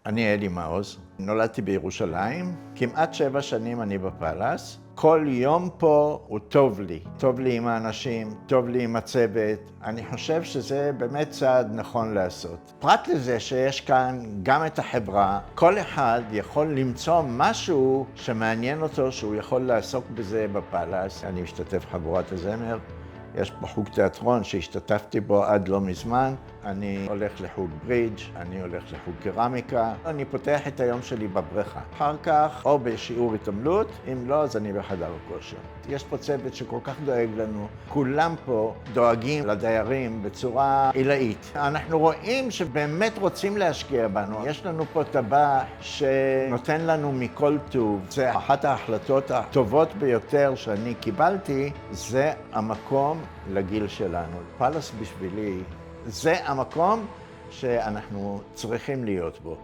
אני אלי מעוז, נולדתי בירושלים, כמעט 7 שנים אני בפלאס. כל יום פה הוא טוב לי. טוב לי עם האנשים, טוב לי עם הצוות. אני חושב שזה באמת צעד נכון לעשות. פרט לזה שיש כאן גם את החברה, כל אחד יכול למצוא משהו שמעניין אותו, שהוא יכול לעסוק בזה בפלאס. אני משתתף חבורת הזמר. יש פה חוג תיאטרון שהשתתפתי בו עד לא מזמן. אני הולך לחוג ברידג', אני הולך לחוג קרמיקה. אני פותח את היום שלי בבריכה. אחר כך, או בשיעור התעמלות, אם לא, אז אני בחדר הכושר. יש פה צוות שכל כך דואג לנו. כולם פה דואגים לדיירים בצורה עילאית. אנחנו רואים שבאמת רוצים להשקיע בנו. יש לנו פה טבח שנותן לנו מכל טוב. זה אחת ההחלטות הטובות ביותר שאני קיבלתי, זה המקום לגיל שלנו. פלאס בשבילי זה המקום שאנחנו צריכים להיות בו.